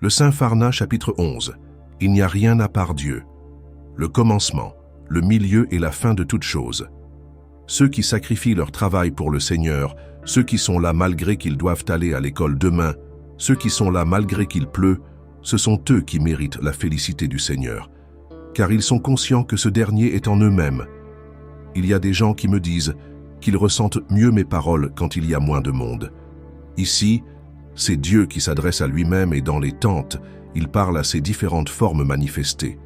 Le Saint Pharna, chapitre 11. Il n'y a rien à part Dieu. Le commencement, le milieu et la fin de toutes choses. Ceux qui sacrifient leur travail pour le Seigneur, ceux qui sont là malgré qu'ils doivent aller à l'école demain, ceux qui sont là malgré qu'il pleut, ce sont eux qui méritent la félicité du Seigneur, car ils sont conscients que ce dernier est en eux-mêmes. Il y a des gens qui me disent qu'ils ressentent mieux mes paroles quand il y a moins de monde. Ici, c'est Dieu qui s'adresse à lui-même et dans les tentes, il parle à ses différentes formes manifestées.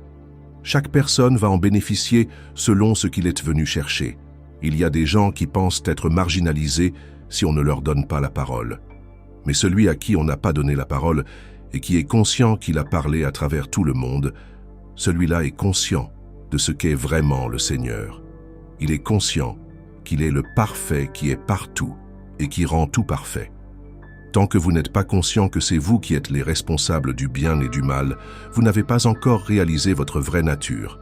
Chaque personne va en bénéficier selon ce qu'il est venu chercher. Il y a des gens qui pensent être marginalisés si on ne leur donne pas la parole. Mais celui à qui on n'a pas donné la parole et qui est conscient qu'il a parlé à travers tout le monde, celui-là est conscient de ce qu'est vraiment le Seigneur. Il est conscient qu'il est le parfait qui est partout et qui rend tout parfait. Tant que vous n'êtes pas conscient que c'est vous qui êtes les responsables du bien et du mal, vous n'avez pas encore réalisé votre vraie nature.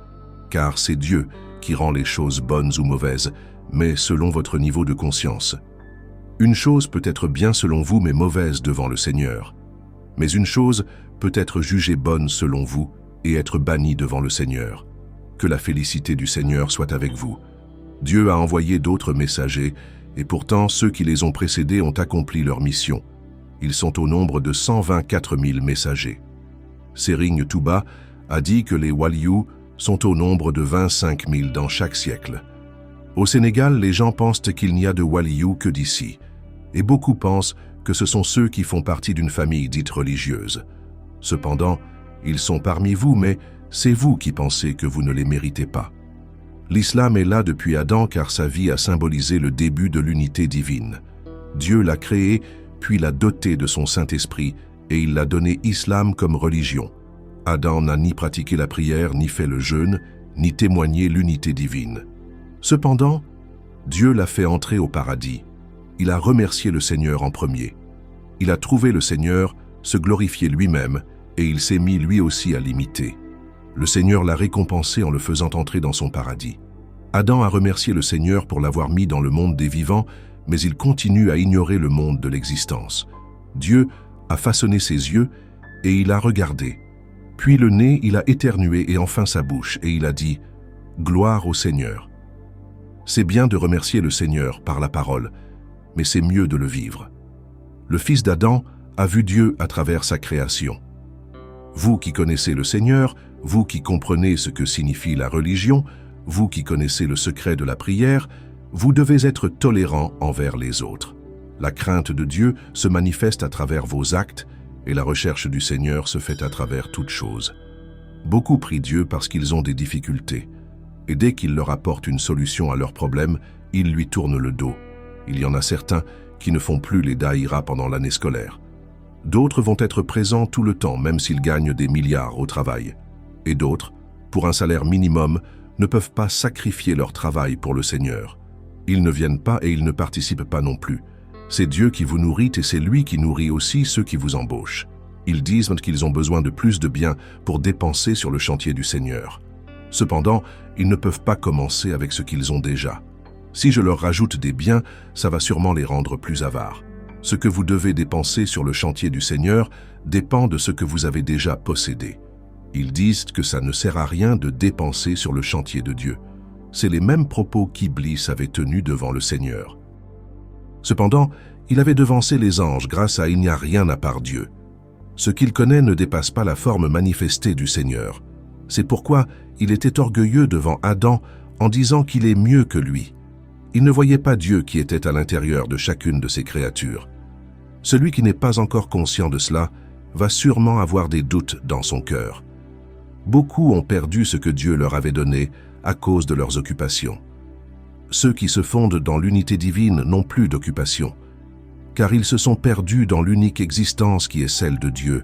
Car c'est Dieu qui rend les choses bonnes ou mauvaises, mais selon votre niveau de conscience. Une chose peut être bien selon vous, mais mauvaise devant le Seigneur. Mais une chose peut être jugée bonne selon vous et être bannie devant le Seigneur. Que la félicité du Seigneur soit avec vous. Dieu a envoyé d'autres messagers, et pourtant ceux qui les ont précédés ont accompli leur mission. Ils sont au nombre de 124 000 messagers. Serigne Touba a dit que les Walious sont au nombre de 25 000 dans chaque siècle. Au Sénégal, les gens pensent qu'il n'y a de Walious que d'ici, et beaucoup pensent que ce sont ceux qui font partie d'une famille dite religieuse. Cependant, ils sont parmi vous, mais c'est vous qui pensez que vous ne les méritez pas. L'islam est là depuis Adam car sa vie a symbolisé le début de l'unité divine. Dieu l'a créé, puis l'a doté de son Saint-Esprit, et il l'a donné islam comme religion. Adam n'a ni pratiqué la prière, ni fait le jeûne, ni témoigné l'unité divine. Cependant, Dieu l'a fait entrer au paradis. Il a remercié le Seigneur en premier. Il a trouvé le Seigneur, se glorifier lui-même, et il s'est mis lui aussi à l'imiter. Le Seigneur l'a récompensé en le faisant entrer dans son paradis. Adam a remercié le Seigneur pour l'avoir mis dans le monde des vivants, mais il continue à ignorer le monde de l'existence. Dieu a façonné ses yeux et il a regardé. Puis le nez, il a éternué et enfin sa bouche, et il a dit « Gloire au Seigneur ». C'est bien de remercier le Seigneur par la parole, mais c'est mieux de le vivre. Le fils d'Adam a vu Dieu à travers sa création. Vous qui connaissez le Seigneur, vous qui comprenez ce que signifie la religion, vous qui connaissez le secret de la prière, vous devez être tolérants envers les autres. La crainte de Dieu se manifeste à travers vos actes et la recherche du Seigneur se fait à travers toutes choses. Beaucoup prient Dieu parce qu'ils ont des difficultés. Et dès qu'il leur apporte une solution à leurs problèmes, ils lui tournent le dos. Il y en a certains qui ne font plus les daïras pendant l'année scolaire. D'autres vont être présents tout le temps, même s'ils gagnent des milliards au travail. Et d'autres, pour un salaire minimum, ne peuvent pas sacrifier leur travail pour le Seigneur. Ils ne viennent pas et ils ne participent pas non plus. C'est Dieu qui vous nourrit et c'est lui qui nourrit aussi ceux qui vous embauchent. Ils disent qu'ils ont besoin de plus de biens pour dépenser sur le chantier du Seigneur. Cependant, ils ne peuvent pas commencer avec ce qu'ils ont déjà. Si je leur rajoute des biens, ça va sûrement les rendre plus avares. Ce que vous devez dépenser sur le chantier du Seigneur dépend de ce que vous avez déjà possédé. Ils disent que ça ne sert à rien de dépenser sur le chantier de Dieu. C'est les mêmes propos qu'Iblis avait tenus devant le Seigneur. Cependant, il avait devancé les anges grâce à « il n'y a rien à part Dieu ». Ce qu'il connaît ne dépasse pas la forme manifestée du Seigneur. C'est pourquoi il était orgueilleux devant Adam en disant qu'il est mieux que lui. Il ne voyait pas Dieu qui était à l'intérieur de chacune de ses créatures. Celui qui n'est pas encore conscient de cela va sûrement avoir des doutes dans son cœur. Beaucoup ont perdu ce que Dieu leur avait donné à cause de leurs occupations. Ceux qui se fondent dans l'unité divine n'ont plus d'occupation, car ils se sont perdus dans l'unique existence qui est celle de Dieu.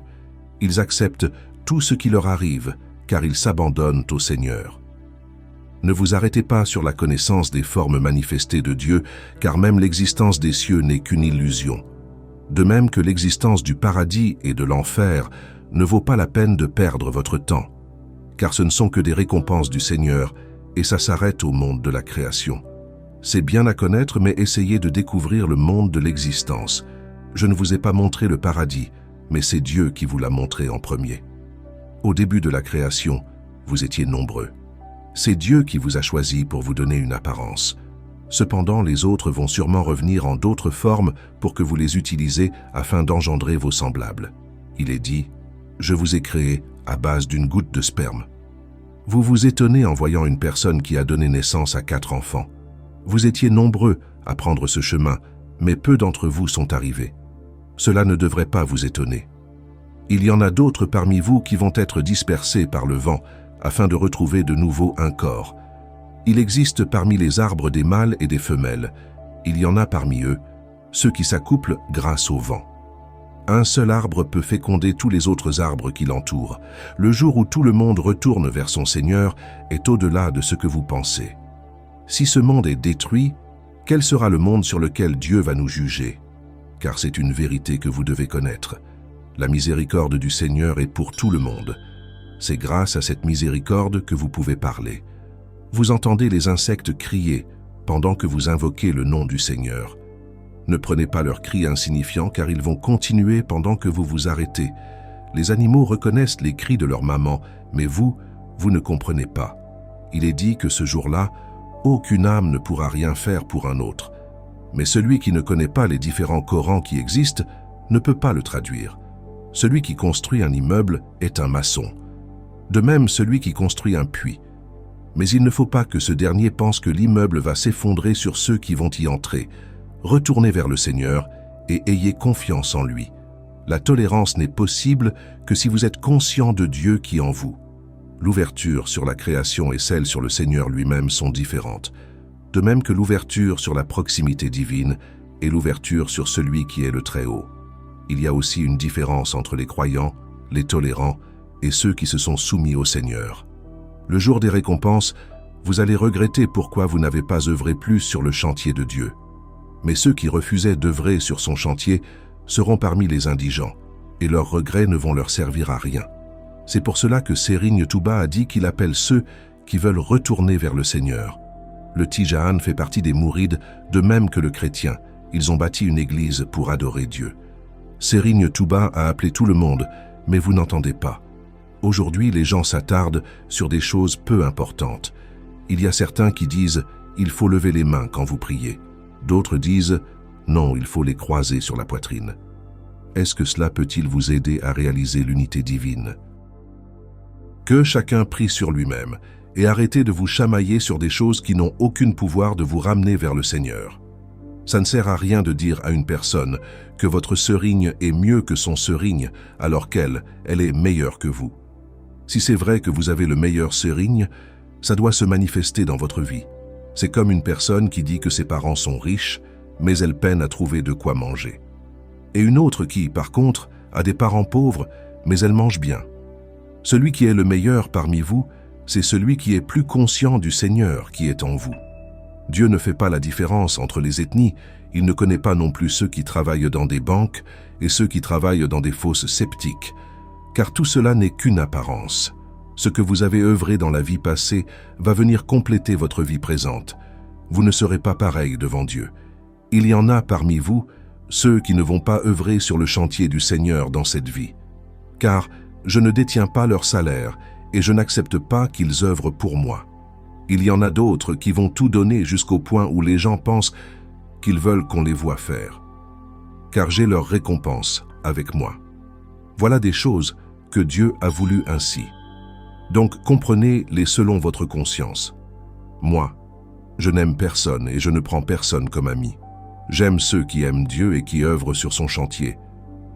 Ils acceptent tout ce qui leur arrive, car ils s'abandonnent au Seigneur. Ne vous arrêtez pas sur la connaissance des formes manifestées de Dieu, car même l'existence des cieux n'est qu'une illusion. De même que l'existence du paradis et de l'enfer ne vaut pas la peine de perdre votre temps, car ce ne sont que des récompenses du Seigneur, et ça s'arrête au monde de la création. C'est bien à connaître, mais essayez de découvrir le monde de l'existence. Je ne vous ai pas montré le paradis, mais c'est Dieu qui vous l'a montré en premier. Au début de la création, vous étiez nombreux. C'est Dieu qui vous a choisi pour vous donner une apparence. Cependant, les autres vont sûrement revenir en d'autres formes pour que vous les utilisez afin d'engendrer vos semblables. Il est dit, « Je vous ai créé à base d'une goutte de sperme. » Vous vous étonnez en voyant une personne qui a donné naissance à 4 enfants. Vous étiez nombreux à prendre ce chemin, mais peu d'entre vous sont arrivés. Cela ne devrait pas vous étonner. Il y en a d'autres parmi vous qui vont être dispersés par le vent afin de retrouver de nouveau un corps. Il existe parmi les arbres des mâles et des femelles. Il y en a parmi eux, ceux qui s'accouplent grâce au vent. Un seul arbre peut féconder tous les autres arbres qui l'entourent. Le jour où tout le monde retourne vers son Seigneur est au-delà de ce que vous pensez. Si ce monde est détruit, quel sera le monde sur lequel Dieu va nous juger? Car c'est une vérité que vous devez connaître. La miséricorde du Seigneur est pour tout le monde. C'est grâce à cette miséricorde que vous pouvez parler. Vous entendez les insectes crier pendant que vous invoquez le nom du Seigneur. Ne prenez pas leurs cris insignifiants car ils vont continuer pendant que vous vous arrêtez. Les animaux reconnaissent les cris de leur maman, mais vous ne comprenez pas. Il est dit que ce jour-là, aucune âme ne pourra rien faire pour un autre. Mais celui qui ne connaît pas les différents Corans qui existent ne peut pas le traduire. Celui qui construit un immeuble est un maçon. De même, celui qui construit un puits. Mais il ne faut pas que ce dernier pense que l'immeuble va s'effondrer sur ceux qui vont y entrer. Retournez vers le Seigneur et ayez confiance en lui. La tolérance n'est possible que si vous êtes conscient de Dieu qui est en vous. L'ouverture sur la création et celle sur le Seigneur lui-même sont différentes, de même que l'ouverture sur la proximité divine et l'ouverture sur celui qui est le Très-Haut. Il y a aussi une différence entre les croyants, les tolérants et ceux qui se sont soumis au Seigneur. Le jour des récompenses, vous allez regretter pourquoi vous n'avez pas œuvré plus sur le chantier de Dieu. Mais ceux qui refusaient d'œuvrer sur son chantier seront parmi les indigents, et leurs regrets ne vont leur servir à rien. C'est pour cela que Serigne Touba a dit qu'il appelle ceux qui veulent retourner vers le Seigneur. Le Tijaan fait partie des mourides, de même que le chrétien. Ils ont bâti une église pour adorer Dieu. Serigne Touba a appelé tout le monde, mais vous n'entendez pas. Aujourd'hui, les gens s'attardent sur des choses peu importantes. Il y a certains qui disent « il faut lever les mains quand vous priez ». D'autres disent « non, il faut les croiser sur la poitrine ». Est-ce que cela peut-il vous aider à réaliser l'unité divine? Que chacun prie sur lui-même et arrêtez de vous chamailler sur des choses qui n'ont aucun pouvoir de vous ramener vers le Seigneur. Ça ne sert à rien de dire à une personne que votre serigne est mieux que son serigne alors qu'elle est meilleure que vous. Si c'est vrai que vous avez le meilleur serigne, ça doit se manifester dans votre vie. C'est comme une personne qui dit que ses parents sont riches, mais elle peine à trouver de quoi manger. Et une autre qui, par contre, a des parents pauvres, mais elle mange bien. Celui qui est le meilleur parmi vous, c'est celui qui est plus conscient du Seigneur qui est en vous. Dieu ne fait pas la différence entre les ethnies, il ne connaît pas non plus ceux qui travaillent dans des banques et ceux qui travaillent dans des fosses sceptiques, car tout cela n'est qu'une apparence. Ce que vous avez œuvré dans la vie passée va venir compléter votre vie présente. Vous ne serez pas pareil devant Dieu. Il y en a parmi vous, ceux qui ne vont pas œuvrer sur le chantier du Seigneur dans cette vie. Car je ne détiens pas leur salaire et je n'accepte pas qu'ils œuvrent pour moi. Il y en a d'autres qui vont tout donner jusqu'au point où les gens pensent qu'ils veulent qu'on les voie faire. Car j'ai leur récompense avec moi. Voilà des choses que Dieu a voulu ainsi. Donc comprenez-les selon votre conscience. Moi, je n'aime personne et je ne prends personne comme ami. J'aime ceux qui aiment Dieu et qui œuvrent sur son chantier.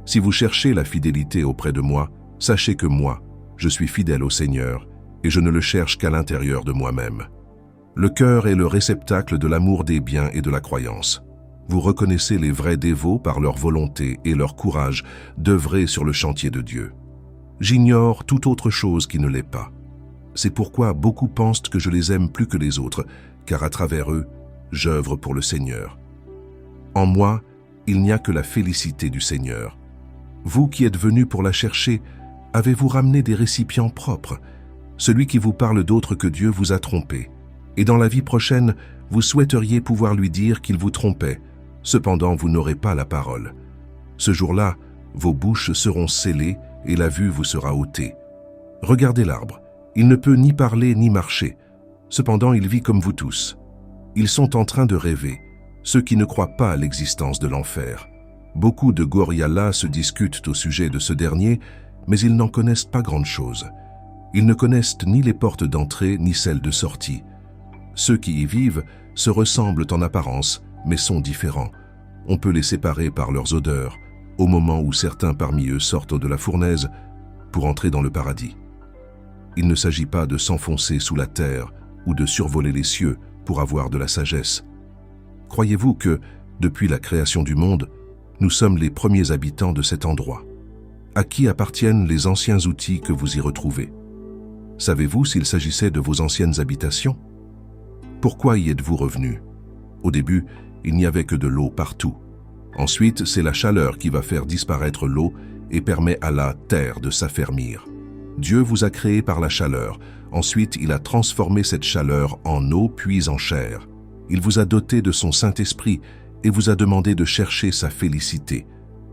Si vous cherchez la fidélité auprès de moi, sachez que moi, je suis fidèle au Seigneur et je ne le cherche qu'à l'intérieur de moi-même. Le cœur est le réceptacle de l'amour des biens et de la croyance. Vous reconnaissez les vrais dévots par leur volonté et leur courage d'œuvrer sur le chantier de Dieu. J'ignore toute autre chose qui ne l'est pas. C'est pourquoi beaucoup pensent que je les aime plus que les autres, car à travers eux, j'œuvre pour le Seigneur. En moi, il n'y a que la félicité du Seigneur. Vous qui êtes venus pour la chercher, avez-vous ramené des récipients propres? Celui qui vous parle d'autre que Dieu vous a trompé. Et dans la vie prochaine, vous souhaiteriez pouvoir lui dire qu'il vous trompait. Cependant, vous n'aurez pas la parole. Ce jour-là, vos bouches seront scellées et la vue vous sera ôtée. Regardez l'arbre, il ne peut ni parler ni marcher. Cependant, il vit comme vous tous. Ils sont en train de rêver, ceux qui ne croient pas à l'existence de l'enfer. Beaucoup de Gorialla se discutent au sujet de ce dernier, mais ils n'en connaissent pas grande-chose. Ils ne connaissent ni les portes d'entrée ni celles de sortie. Ceux qui y vivent se ressemblent en apparence, mais sont différents. On peut les séparer par leurs odeurs, au moment où certains parmi eux sortent de la fournaise pour entrer dans le paradis. Il ne s'agit pas de s'enfoncer sous la terre ou de survoler les cieux pour avoir de la sagesse. Croyez-vous que, depuis la création du monde, nous sommes les premiers habitants de cet endroit? À qui appartiennent les anciens outils que vous y retrouvez? Savez-vous s'il s'agissait de vos anciennes habitations? Pourquoi y êtes-vous revenus? Au début, il n'y avait que de l'eau partout. Ensuite, c'est la chaleur qui va faire disparaître l'eau et permet à la terre de s'affermir. Dieu vous a créé par la chaleur. Ensuite, il a transformé cette chaleur en eau puis en chair. Il vous a doté de son Saint-Esprit et vous a demandé de chercher sa félicité.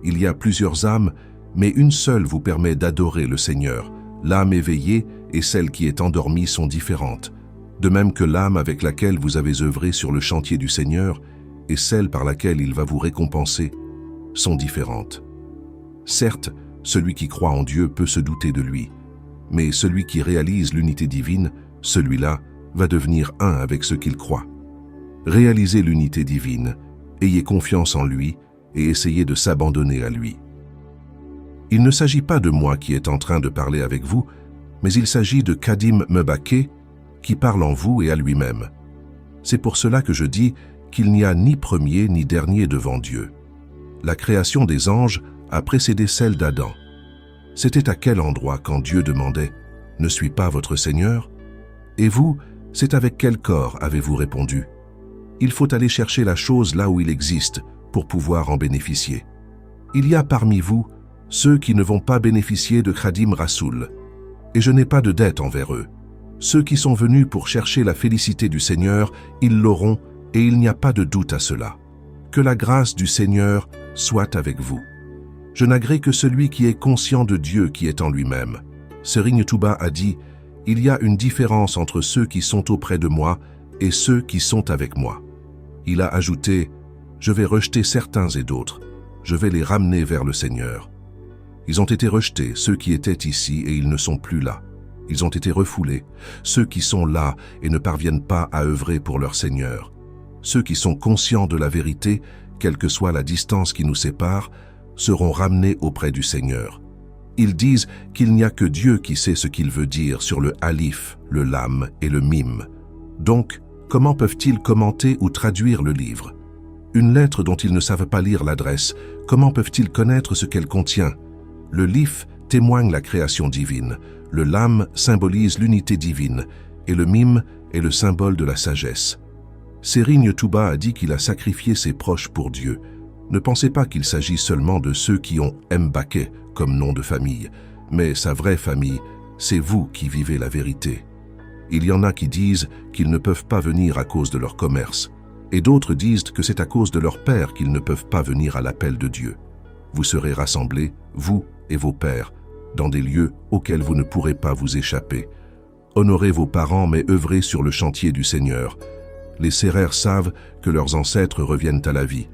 Il y a plusieurs âmes, mais une seule vous permet d'adorer le Seigneur. L'âme éveillée et celle qui est endormie sont différentes. De même que l'âme avec laquelle vous avez œuvré sur le chantier du Seigneur et celle par laquelle il va vous récompenser sont différentes. Certes, celui qui croit en Dieu peut se douter de lui, mais celui qui réalise l'unité divine, celui-là va devenir un avec ce qu'il croit. Réalisez l'unité divine, ayez confiance en lui et essayez de s'abandonner à lui. Il ne s'agit pas de moi qui est en train de parler avec vous, mais il s'agit de Kadim Mebake qui parle en vous et à lui-même. C'est pour cela que je dis qu'il n'y a ni premier ni dernier devant Dieu. La création des anges a précédé celle d'Adam. C'était à quel endroit quand Dieu demandait « Ne suis pas votre Seigneur ?» Et vous, c'est avec quel corps avez-vous répondu? Il faut aller chercher la chose là où il existe pour pouvoir en bénéficier. Il y a parmi vous ceux qui ne vont pas bénéficier de Khadim Rasoul, et je n'ai pas de dette envers eux. Ceux qui sont venus pour chercher la félicité du Seigneur, ils l'auront, et il n'y a pas de doute à cela. Que la grâce du Seigneur soit avec vous. Je n'agrée que celui qui est conscient de Dieu qui est en lui-même. Serigne Touba a dit, « Il y a une différence entre ceux qui sont auprès de moi et ceux qui sont avec moi. » Il a ajouté, « Je vais rejeter certains et d'autres. Je vais les ramener vers le Seigneur. » Ils ont été rejetés, ceux qui étaient ici, et ils ne sont plus là. Ils ont été refoulés, ceux qui sont là et ne parviennent pas à œuvrer pour leur Seigneur. Ceux qui sont conscients de la vérité, quelle que soit la distance qui nous sépare, seront ramenés auprès du Seigneur. Ils disent qu'il n'y a que Dieu qui sait ce qu'il veut dire sur le alif, le lam et le mim. Donc, comment peuvent-ils commenter ou traduire le livre? Une lettre dont ils ne savent pas lire l'adresse, comment peuvent-ils connaître ce qu'elle contient? Le lif témoigne la création divine, le lam symbolise l'unité divine et le mim est le symbole de la sagesse. Serigne Touba a dit qu'il a sacrifié ses proches pour Dieu. Ne pensez pas qu'il s'agit seulement de ceux qui ont Mbake comme nom de famille, mais sa vraie famille, c'est vous qui vivez la vérité. Il y en a qui disent qu'ils ne peuvent pas venir à cause de leur commerce, et d'autres disent que c'est à cause de leur père qu'ils ne peuvent pas venir à l'appel de Dieu. Vous serez rassemblés, vous et vos pères, dans des lieux auxquels vous ne pourrez pas vous échapper. Honorez vos parents, mais œuvrez sur le chantier du Seigneur. Les Sérères savent que leurs ancêtres reviennent à la vie.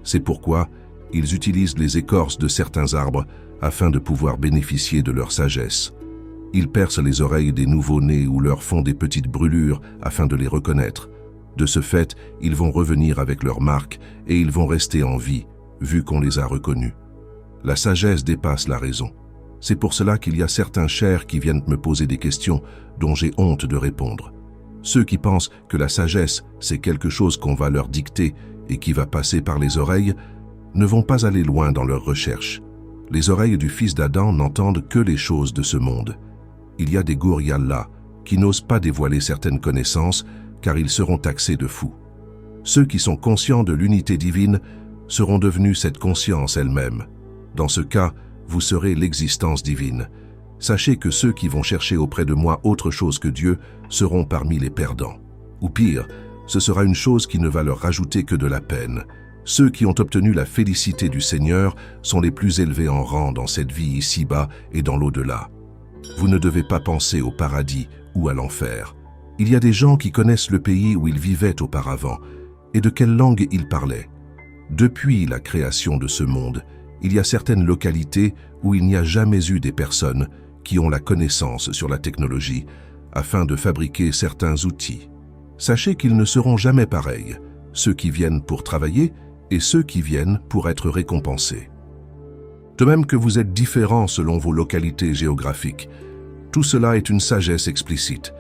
C'est pourquoi ils utilisent les écorces de certains arbres afin de pouvoir bénéficier de leur sagesse. Ils percent les oreilles des nouveau-nés ou leur font des petites brûlures afin de les reconnaître. De ce fait, ils vont revenir avec leur marque et ils vont rester en vie, vu qu'on les a reconnus. La sagesse dépasse la raison. C'est pour cela qu'il y a certains chers qui viennent me poser des questions dont j'ai honte de répondre. Ceux qui pensent que la sagesse, c'est quelque chose qu'on va leur dicter et qui va passer par les oreilles, ne vont pas aller loin dans leurs recherches. Les oreilles du fils d'Adam n'entendent que les choses de ce monde. Il y a des Gorialla qui n'osent pas dévoiler certaines connaissances car ils seront taxés de fous. Ceux qui sont conscients de l'unité divine seront devenus cette conscience elle-même. Dans ce cas, vous serez l'existence divine. Sachez que ceux qui vont chercher auprès de moi autre chose que Dieu seront parmi les perdants. Ou pire, ce sera une chose qui ne va leur rajouter que de la peine. Ceux qui ont obtenu la félicité du Seigneur sont les plus élevés en rang dans cette vie ici-bas et dans l'au-delà. Vous ne devez pas penser au paradis ou à l'enfer. Il y a des gens qui connaissent le pays où ils vivaient auparavant et de quelle langue ils parlaient. Depuis la création de ce monde, il y a certaines localités où il n'y a jamais eu des personnes qui ont la connaissance sur la technologie afin de fabriquer certains outils. Sachez qu'ils ne seront jamais pareils, ceux qui viennent pour travailler et ceux qui viennent pour être récompensés. De même que vous êtes différents selon vos localités géographiques, tout cela est une sagesse explicite.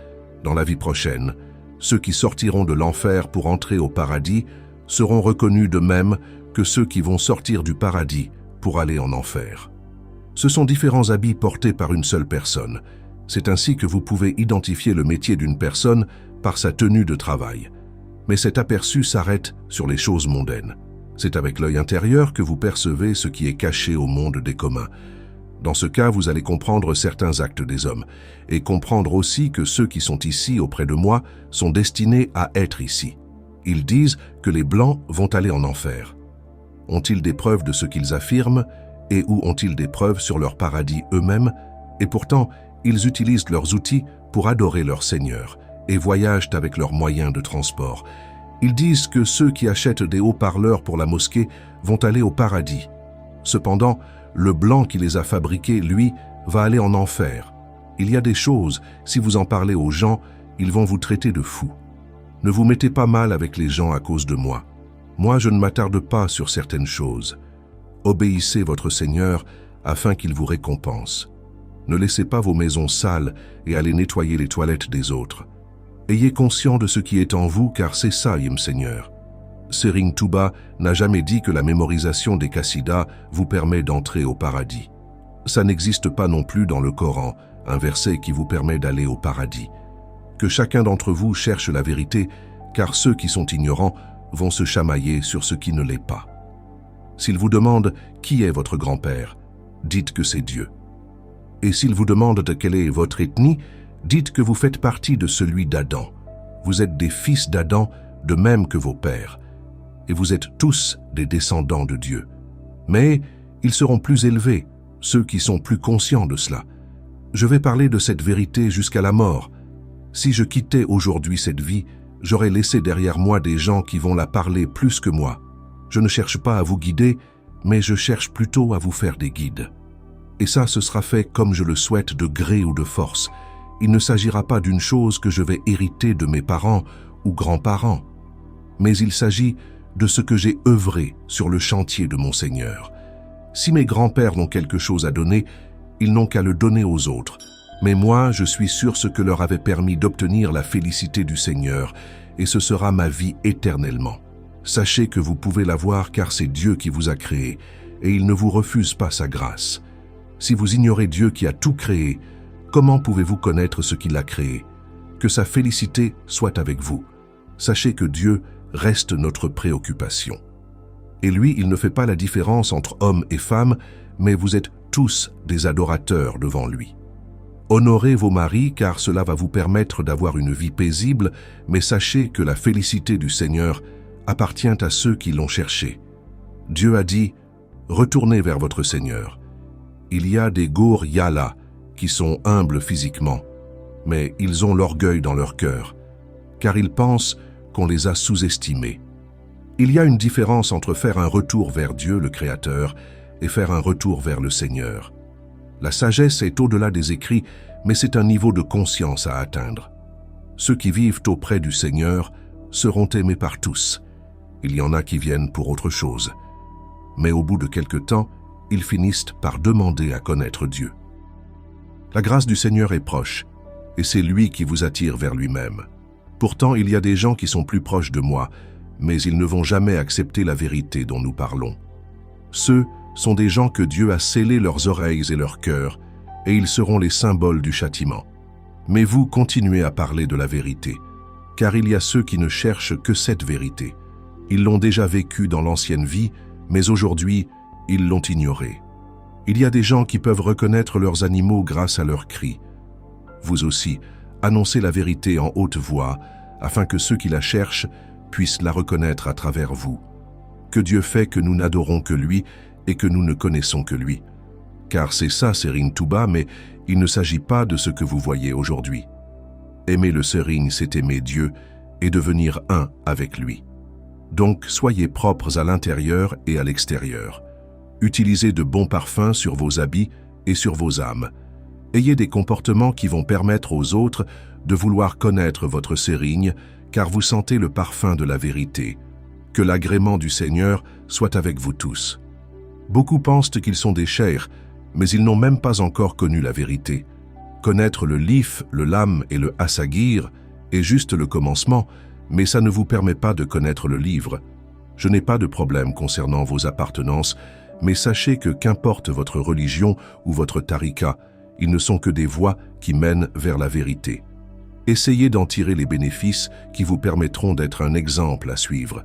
Dans la vie prochaine, ceux qui sortiront de l'enfer pour entrer au paradis seront reconnus de même que ceux qui vont sortir du paradis pour aller en enfer. Ce sont différents habits portés par une seule personne. C'est ainsi que vous pouvez identifier le métier d'une personne par sa tenue de travail. Mais cet aperçu s'arrête sur les choses mondaines. C'est avec l'œil intérieur que vous percevez ce qui est caché au monde des communs. Dans ce cas, vous allez comprendre certains actes des hommes et comprendre aussi que ceux qui sont ici auprès de moi sont destinés à être ici. Ils disent que les Blancs vont aller en enfer. Ont-ils des preuves de ce qu'ils affirment et où ont-ils des preuves sur leur paradis eux-mêmes? Et pourtant, ils utilisent leurs outils pour adorer leur Seigneur et voyagent avec leurs moyens de transport. Ils disent que ceux qui achètent des haut-parleurs pour la mosquée vont aller au paradis. Cependant, le Blanc qui les a fabriqués, lui, va aller en enfer. Il y a des choses, si vous en parlez aux gens, ils vont vous traiter de fou. Ne vous mettez pas mal avec les gens à cause de moi. Moi, je ne m'attarde pas sur certaines choses. Obéissez votre Seigneur afin qu'il vous récompense. Ne laissez pas vos maisons sales et allez nettoyer les toilettes des autres. Ayez conscience de ce qui est en vous, car c'est ça, Yem Seigneur. Sering Touba n'a jamais dit que la mémorisation des Qassidas vous permet d'entrer au paradis. Ça n'existe pas non plus dans le Coran, un verset qui vous permet d'aller au paradis. Que chacun d'entre vous cherche la vérité, car ceux qui sont ignorants vont se chamailler sur ce qui ne l'est pas. S'il vous demande qui est votre grand-père, dites que c'est Dieu. Et s'il vous demande de quelle est votre ethnie, dites que vous faites partie de celui d'Adam. Vous êtes des fils d'Adam, de même que vos pères. Et vous êtes tous des descendants de Dieu. Mais ils seront plus élevés, ceux qui sont plus conscients de cela. Je vais parler de cette vérité jusqu'à la mort. Si je quittais aujourd'hui cette vie, j'aurais laissé derrière moi des gens qui vont la parler plus que moi. Je ne cherche pas à vous guider, mais je cherche plutôt à vous faire des guides. Et ça, ce sera fait comme je le souhaite, de gré ou de force. Il ne s'agira pas d'une chose que je vais hériter de mes parents ou grands-parents, mais il s'agit de ce que j'ai œuvré sur le chantier de mon Seigneur. Si mes grands-pères n'ont quelque chose à donner, ils n'ont qu'à le donner aux autres. Mais moi, je suis sur ce que leur avait permis d'obtenir la félicité du Seigneur, et ce sera ma vie éternellement. Sachez que vous pouvez l'avoir car c'est Dieu qui vous a créé, et il ne vous refuse pas sa grâce. Si vous ignorez Dieu qui a tout créé, comment pouvez-vous connaître ce qu'il a créé? Que sa félicité soit avec vous. Sachez que Dieu reste notre préoccupation. Et lui, il ne fait pas la différence entre hommes et femmes, mais vous êtes tous des adorateurs devant lui. Honorez vos maris car cela va vous permettre d'avoir une vie paisible, mais sachez que la félicité du Seigneur appartient à ceux qui l'ont cherché. Dieu a dit, retournez vers votre Seigneur. Il y a des Gour Yala qui sont humbles physiquement, mais ils ont l'orgueil dans leur cœur, car ils pensent qu'on les a sous-estimés. Il y a une différence entre faire un retour vers Dieu, le Créateur, et faire un retour vers le Seigneur. La sagesse est au-delà des écrits, mais c'est un niveau de conscience à atteindre. Ceux qui vivent auprès du Seigneur seront aimés par tous. Il y en a qui viennent pour autre chose. Mais au bout de quelque temps, ils finissent par demander à connaître Dieu. La grâce du Seigneur est proche, et c'est lui qui vous attire vers lui-même. Pourtant, il y a des gens qui sont plus proches de moi, mais ils ne vont jamais accepter la vérité dont nous parlons. Ceux sont des gens que Dieu a scellé leurs oreilles et leurs cœurs, et ils seront les symboles du châtiment. Mais vous continuez à parler de la vérité, car il y a ceux qui ne cherchent que cette vérité. Ils l'ont déjà vécue dans l'ancienne vie, mais aujourd'hui, ils l'ont ignorée. Il y a des gens qui peuvent reconnaître leurs animaux grâce à leurs cris. Vous aussi, annoncez la vérité en haute voix, afin que ceux qui la cherchent puissent la reconnaître à travers vous. que Dieu fait que nous n'adorons que lui et que nous ne connaissons que lui. Car c'est ça, Sering Touba, mais il ne s'agit pas de ce que vous voyez aujourd'hui. Aimer le Sering, c'est aimer Dieu et devenir un avec lui. Donc, soyez propres à l'intérieur et à l'extérieur. Utilisez de bons parfums sur vos habits et sur vos âmes. Ayez des comportements qui vont permettre aux autres de vouloir connaître votre Sering, car vous sentez le parfum de la vérité. Que l'agrément du Seigneur soit avec vous tous. Beaucoup pensent qu'ils sont des cheikhs, mais ils n'ont même pas encore connu la vérité. Connaître le lif, le lam et le asagir est juste le commencement, mais ça ne vous permet pas de connaître le livre. Je n'ai pas de problème concernant vos appartenances, mais sachez que qu'importe votre religion ou votre tarika, ils ne sont que des voies qui mènent vers la vérité. Essayez d'en tirer les bénéfices qui vous permettront d'être un exemple à suivre.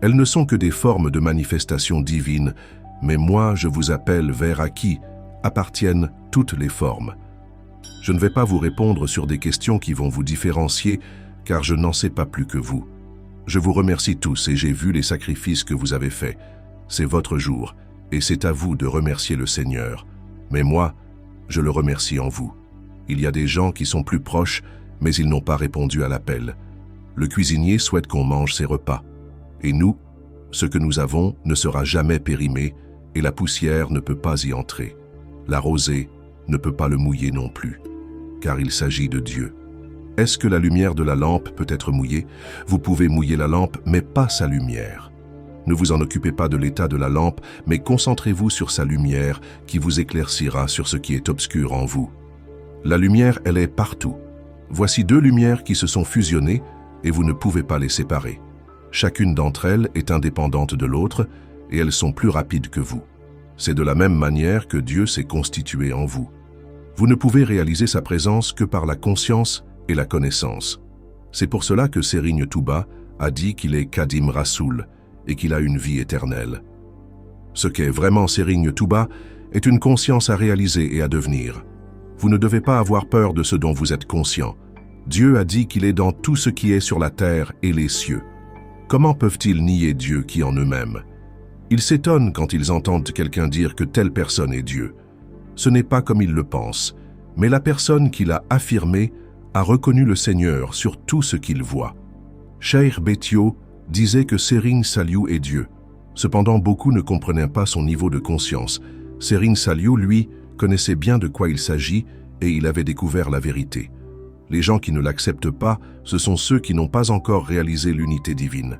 Elles ne sont que des formes de manifestations divines, mais moi je vous appelle vers à qui appartiennent toutes les formes. Je ne vais pas vous répondre sur des questions qui vont vous différencier, car je n'en sais pas plus que vous. Je vous remercie tous et j'ai vu les sacrifices que vous avez faits. C'est votre jour, et c'est à vous de remercier le Seigneur. Mais moi, je le remercie en vous. Il y a des gens qui sont plus proches, mais ils n'ont pas répondu à l'appel. Le cuisinier souhaite qu'on mange ses repas. Et nous, ce que nous avons ne sera jamais périmé, et la poussière ne peut pas y entrer. La rosée ne peut pas le mouiller non plus, car il s'agit de Dieu. Est-ce que la lumière de la lampe peut être mouillée? Vous pouvez mouiller la lampe, mais pas sa lumière. Ne vous en occupez pas de l'état de la lampe, mais concentrez-vous sur sa lumière qui vous éclaircira sur ce qui est obscur en vous. La lumière, elle est partout. Voici deux lumières qui se sont fusionnées et vous ne pouvez pas les séparer. Chacune d'entre elles est indépendante de l'autre et elles sont plus rapides que vous. C'est de la même manière que Dieu s'est constitué en vous. Vous ne pouvez réaliser sa présence que par la conscience et la connaissance. C'est pour cela que Sering Touba a dit qu'il est Kadim Rasoul et qu'il a une vie éternelle. Ce qu'est vraiment Sering Touba est une conscience à réaliser et à devenir. Vous ne devez pas avoir peur de ce dont vous êtes conscient. Dieu a dit qu'il est dans tout ce qui est sur la terre et les cieux. Comment peuvent-ils nier Dieu qui en eux-mêmes? Ils s'étonnent quand ils entendent quelqu'un dire que telle personne est Dieu. Ce n'est pas comme ils le pensent, mais la personne qui l'a affirmé a reconnu le Seigneur sur tout ce qu'il voit. Cheikh Betio disait que Sering Saliou est Dieu. Cependant, beaucoup ne comprenaient pas son niveau de conscience. Sering Saliou, lui, connaissait bien de quoi il s'agit et il avait découvert la vérité. Les gens qui ne l'acceptent pas, ce sont ceux qui n'ont pas encore réalisé l'unité divine.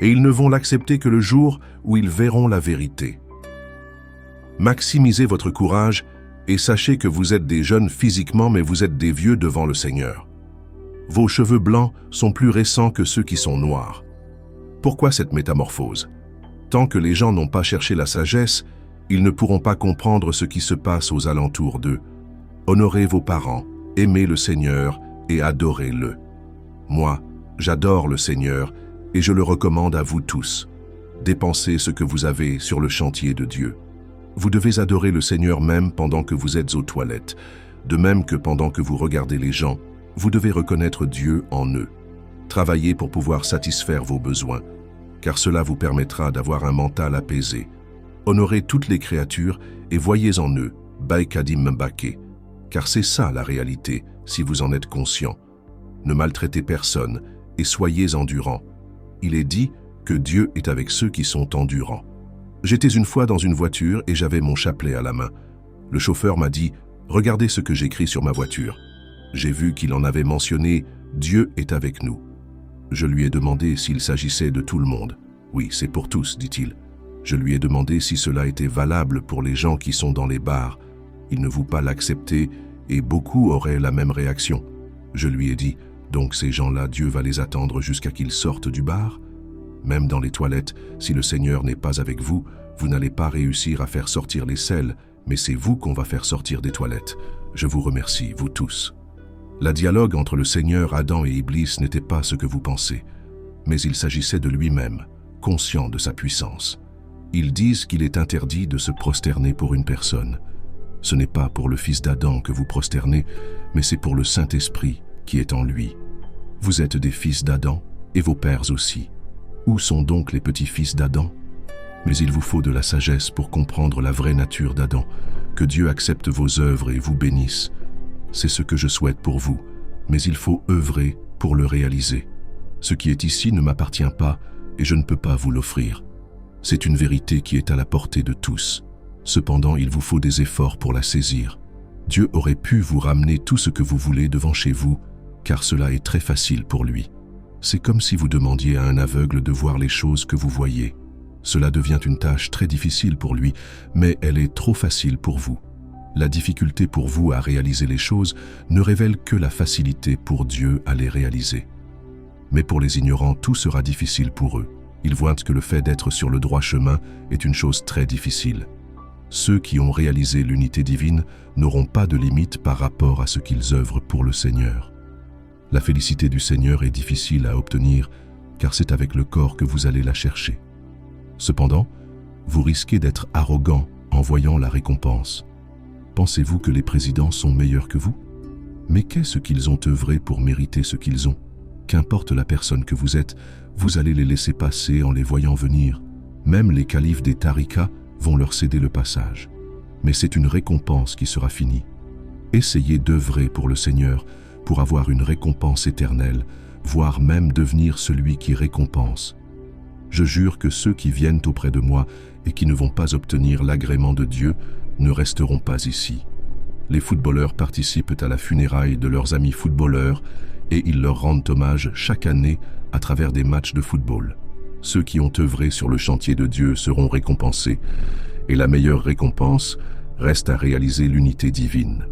Et ils ne vont l'accepter que le jour où ils verront la vérité. Maximisez votre courage et sachez que vous êtes des jeunes physiquement, mais vous êtes des vieux devant le Seigneur. Vos cheveux blancs sont plus récents que ceux qui sont noirs. Pourquoi cette métamorphose? Tant que les gens n'ont pas cherché la sagesse, ils ne pourront pas comprendre ce qui se passe aux alentours d'eux. Honorez vos parents, aimez le Seigneur et adorez-le. Moi, j'adore le Seigneur et je le recommande à vous tous. Dépensez ce que vous avez sur le chantier de Dieu. Vous devez adorer le Seigneur même pendant que vous êtes aux toilettes. De même que pendant que vous regardez les gens, vous devez reconnaître Dieu en eux. Travaillez pour pouvoir satisfaire vos besoins, car cela vous permettra d'avoir un mental apaisé. Honorez toutes les créatures et voyez en eux Baï Kadim Mbake, car c'est ça la réalité si vous en êtes conscient. Ne maltraitez personne et soyez endurants. Il est dit que Dieu est avec ceux qui sont endurants. J'étais une fois dans une voiture et j'avais mon chapelet à la main. Le chauffeur m'a dit « Regardez ce que j'écris sur ma voiture ». J'ai vu qu'il en avait mentionné « Dieu est avec nous ». Je lui ai demandé s'il s'agissait de tout le monde. « Oui, c'est pour tous », dit-il. Je lui ai demandé si cela était valable pour les gens qui sont dans les bars. Il ne voulait pas l'accepter et beaucoup auraient la même réaction. Je lui ai dit « Donc ces gens-là, Dieu va les attendre jusqu'à qu'ils sortent du bar ?» Même dans les toilettes, si le Seigneur n'est pas avec vous, vous n'allez pas réussir à faire sortir les selles, mais c'est vous qu'on va faire sortir des toilettes. Je vous remercie, vous tous. La dialogue entre le Seigneur, Adam et Iblis n'était pas ce que vous pensez, mais il s'agissait de lui-même, conscient de sa puissance. Ils disent qu'il est interdit de se prosterner pour une personne. Ce n'est pas pour le fils d'Adam que vous prosternez, mais c'est pour le Saint-Esprit qui est en lui. Vous êtes des fils d'Adam et vos pères aussi. Où sont donc les petits-fils d'Adam? Mais il vous faut de la sagesse pour comprendre la vraie nature d'Adam. Que Dieu accepte vos œuvres et vous bénisse. C'est ce que je souhaite pour vous, mais il faut œuvrer pour le réaliser. Ce qui est ici ne m'appartient pas et je ne peux pas vous l'offrir. C'est une vérité qui est à la portée de tous. Cependant, il vous faut des efforts pour la saisir. Dieu aurait pu vous ramener tout ce que vous voulez devant chez vous, car cela est très facile pour lui. C'est comme si vous demandiez à un aveugle de voir les choses que vous voyez. Cela devient une tâche très difficile pour lui, mais elle est trop facile pour vous. La difficulté pour vous à réaliser les choses ne révèle que la facilité pour Dieu à les réaliser. Mais pour les ignorants, tout sera difficile pour eux. Ils voient que le fait d'être sur le droit chemin est une chose très difficile. Ceux qui ont réalisé l'unité divine n'auront pas de limite par rapport à ce qu'ils œuvrent pour le Seigneur. La félicité du Seigneur est difficile à obtenir, car c'est avec le corps que vous allez la chercher. Cependant, vous risquez d'être arrogant en voyant la récompense. Pensez-vous que les présidents sont meilleurs que vous? Mais qu'est-ce qu'ils ont œuvré pour mériter ce qu'ils ont? Qu'importe la personne que vous êtes, vous allez les laisser passer en les voyant venir. Même les califes des tariqas vont leur céder le passage. Mais c'est une récompense qui sera finie. Essayez d'œuvrer pour le Seigneur pour avoir une récompense éternelle, voire même devenir celui qui récompense. Je jure que ceux qui viennent auprès de moi et qui ne vont pas obtenir l'agrément de Dieu ne resteront pas ici. Les footballeurs participent à la funéraille de leurs amis footballeurs et ils leur rendent hommage chaque année à travers des matchs de football. Ceux qui ont œuvré sur le chantier de Dieu seront récompensés, et la meilleure récompense reste à réaliser l'unité divine.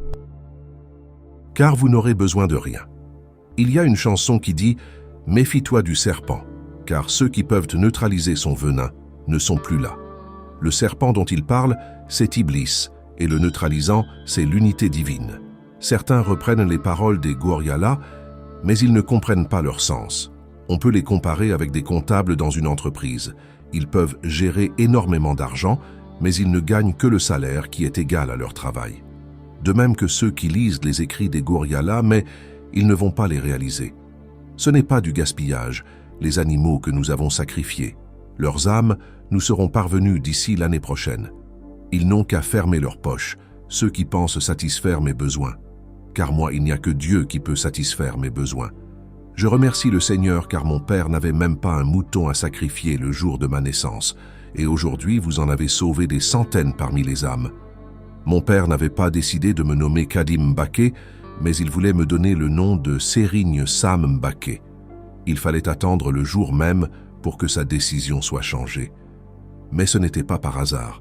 Car vous n'aurez besoin de rien. Il y a une chanson qui dit « Méfie-toi du serpent, car ceux qui peuvent neutraliser son venin ne sont plus là. » Le serpent dont il parle, c'est Iblis, et le neutralisant, c'est l'unité divine. Certains reprennent les paroles des Goryala, mais ils ne comprennent pas leur sens. On peut les comparer avec des comptables dans une entreprise. Ils peuvent gérer énormément d'argent, mais ils ne gagnent que le salaire qui est égal à leur travail. De même que ceux qui lisent les écrits des Goryala, mais ils ne vont pas les réaliser. Ce n'est pas du gaspillage, les animaux que nous avons sacrifiés. Leurs âmes nous seront parvenus d'ici l'année prochaine. Ils n'ont qu'à fermer leurs poches, ceux qui pensent satisfaire mes besoins. Car moi, il n'y a que Dieu qui peut satisfaire mes besoins. Je remercie le Seigneur car mon père n'avait même pas un mouton à sacrifier le jour de ma naissance, et aujourd'hui vous en avez sauvé des centaines parmi les âmes. Mon père n'avait pas décidé de me nommer Kadim Mbaké, mais il voulait me donner le nom de Serigne Sam Mbaké. Il fallait attendre le jour même pour que sa décision soit changée. Mais ce n'était pas par hasard.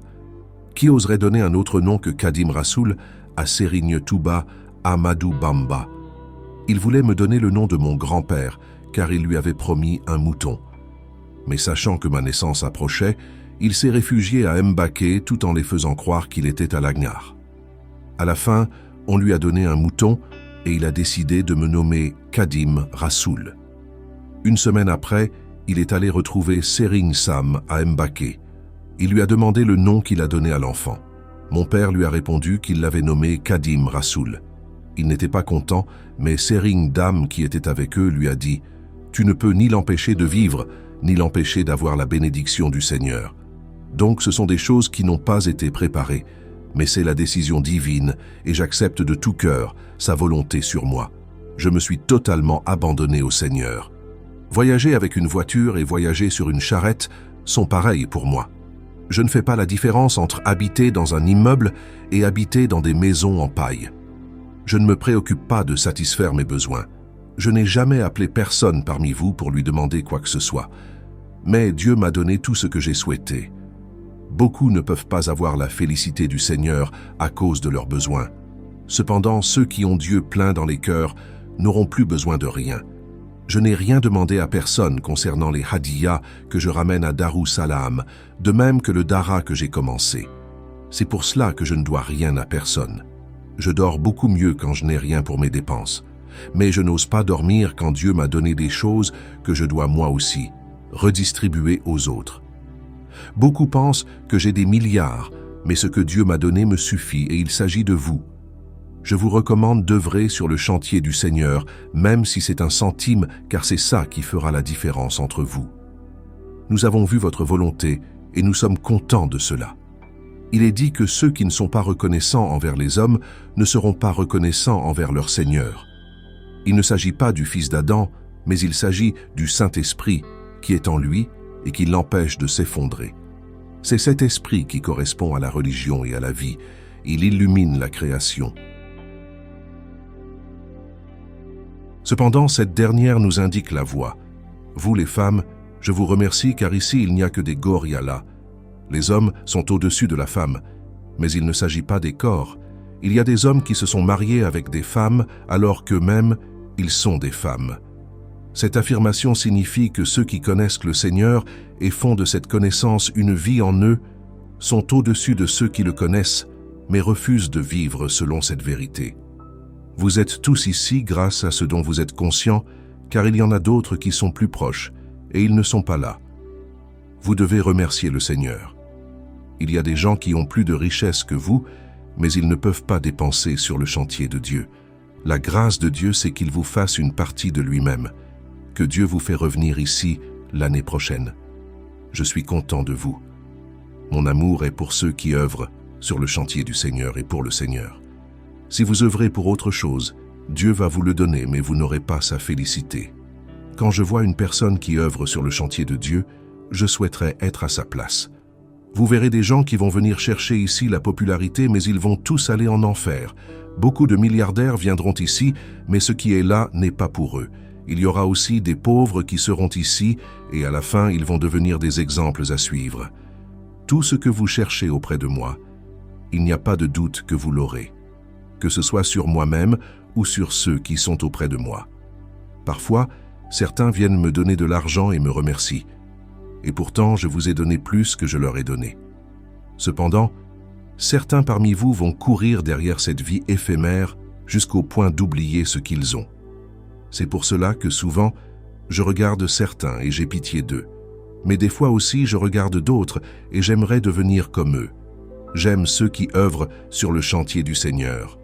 Qui oserait donner un autre nom que Kadim Rassoul à Serigne Touba Amadou Bamba? Il voulait me donner le nom de mon grand-père, car il lui avait promis un mouton. Mais sachant que ma naissance approchait, il s'est réfugié à Mbaké tout en les faisant croire qu'il était à Lagnar. À la fin, on lui a donné un mouton et il a décidé de me nommer Kadim Rassoul. Une semaine après, il est allé retrouver Serigne Sam à Mbaké. Il lui a demandé le nom qu'il a donné à l'enfant. Mon père lui a répondu qu'il l'avait nommé Kadim Rassoul. Il n'était pas content, mais Serigne Dame qui était avec eux lui a dit « Tu ne peux ni l'empêcher de vivre, ni l'empêcher d'avoir la bénédiction du Seigneur. Donc ce sont des choses qui n'ont pas été préparées, mais c'est la décision divine et j'accepte de tout cœur sa volonté sur moi. Je me suis totalement abandonné au Seigneur. Voyager avec une voiture et voyager sur une charrette sont pareils pour moi. Je ne fais pas la différence entre habiter dans un immeuble et habiter dans des maisons en paille. Je ne me préoccupe pas de satisfaire mes besoins. Je n'ai jamais appelé personne parmi vous pour lui demander quoi que ce soit. Mais Dieu m'a donné tout ce que j'ai souhaité. Beaucoup ne peuvent pas avoir la félicité du Seigneur à cause de leurs besoins. Cependant, ceux qui ont Dieu plein dans les cœurs n'auront plus besoin de rien. Je n'ai rien demandé à personne concernant les hadiyas que je ramène à Darussalam, de même que le dara que j'ai commencé. C'est pour cela que je ne dois rien à personne. Je dors beaucoup mieux quand je n'ai rien pour mes dépenses. Mais je n'ose pas dormir quand Dieu m'a donné des choses que je dois moi aussi redistribuer aux autres. Beaucoup pensent que j'ai des milliards, mais ce que Dieu m'a donné me suffit et il s'agit de vous. Je vous recommande d'œuvrer sur le chantier du Seigneur, même si c'est un centime, car c'est ça qui fera la différence entre vous. nous avons vu votre volonté et nous sommes contents de cela. Il est dit que ceux qui ne sont pas reconnaissants envers les hommes ne seront pas reconnaissants envers leur Seigneur. Il ne s'agit pas du fils d'Adam, mais il s'agit du Saint-Esprit qui est en lui et qui l'empêche de s'effondrer. C'est cet esprit qui correspond à la religion et à la vie. Il illumine la création. Cependant, cette dernière nous indique la voie. Vous les femmes, je vous remercie car ici il n'y a que des Gorialas. Les hommes sont au-dessus de la femme, mais il ne s'agit pas des corps. Il y a des hommes qui se sont mariés avec des femmes alors qu'eux-mêmes, ils sont des femmes. Cette affirmation signifie que ceux qui connaissent le Seigneur et font de cette connaissance une vie en eux sont au-dessus de ceux qui le connaissent, mais refusent de vivre selon cette vérité. Vous êtes tous ici grâce à ce dont vous êtes conscients, car il y en a d'autres qui sont plus proches, et ils ne sont pas là. Vous devez remercier le Seigneur. Il y a des gens qui ont plus de richesses que vous, mais ils ne peuvent pas dépenser sur le chantier de Dieu. La grâce de Dieu, c'est qu'il vous fasse une partie de lui-même, que Dieu vous fait revenir ici l'année prochaine. Je suis content de vous. Mon amour est pour ceux qui œuvrent sur le chantier du Seigneur et pour le Seigneur. Si vous œuvrez pour autre chose, Dieu va vous le donner, mais vous n'aurez pas sa félicité. Quand je vois une personne qui œuvre sur le chantier de Dieu, je souhaiterais être à sa place. Vous verrez des gens qui vont venir chercher ici la popularité, mais ils vont tous aller en enfer. Beaucoup de milliardaires viendront ici, mais ce qui est là n'est pas pour eux. Il y aura aussi des pauvres qui seront ici, et à la fin, ils vont devenir des exemples à suivre. Tout ce que vous cherchez auprès de moi, il n'y a pas de doute que vous l'aurez, que ce soit sur moi-même ou sur ceux qui sont auprès de moi. Parfois, certains viennent me donner de l'argent et me remercient. Et pourtant, je vous ai donné plus que je leur ai donné. Cependant, certains parmi vous vont courir derrière cette vie éphémère jusqu'au point d'oublier ce qu'ils ont. C'est pour cela que souvent, je regarde certains et j'ai pitié d'eux. Mais des fois aussi, je regarde d'autres et j'aimerais devenir comme eux. J'aime ceux qui œuvrent sur le chantier du Seigneur.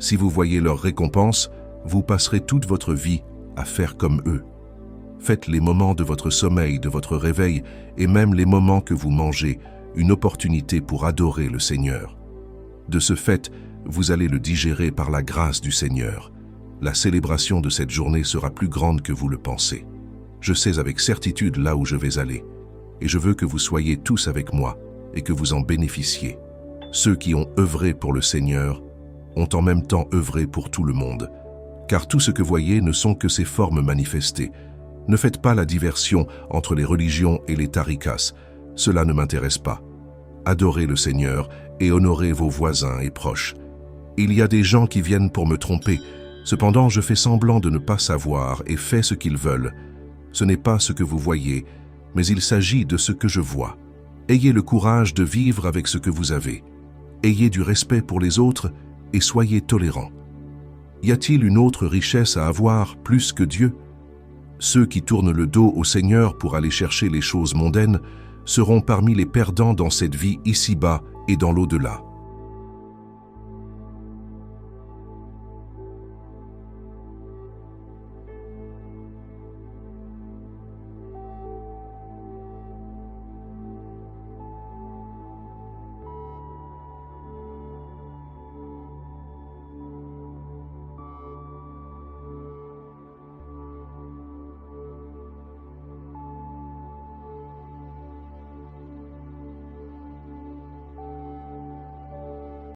Si vous voyez leur récompense, vous passerez toute votre vie à faire comme eux. Faites les moments de votre sommeil, de votre réveil et même les moments que vous mangez une opportunité pour adorer le Seigneur. De ce fait, vous allez le digérer par la grâce du Seigneur. La célébration de cette journée sera plus grande que vous le pensez. Je sais avec certitude là où je vais aller, et je veux que vous soyez tous avec moi et que vous en bénéficiez. Ceux qui ont œuvré pour le Seigneur ont en même temps œuvré pour tout le monde, car tout ce que voyez ne sont que ces formes manifestées. Ne faites pas la diversion entre les religions et les tarikas, cela ne m'intéresse pas. Adorez le Seigneur et honorez vos voisins et proches. Il y a des gens qui viennent pour me tromper, cependant je fais semblant de ne pas savoir et fais ce qu'ils veulent. Ce n'est pas ce que vous voyez, mais il s'agit de ce que je vois. Ayez le courage de vivre avec ce que vous avez. Ayez du respect pour les autres et soyez tolérants. Y a-t-il une autre richesse à avoir plus que Dieu? Ceux qui tournent le dos au Seigneur pour aller chercher les choses mondaines seront parmi les perdants dans cette vie ici-bas et dans l'au-delà.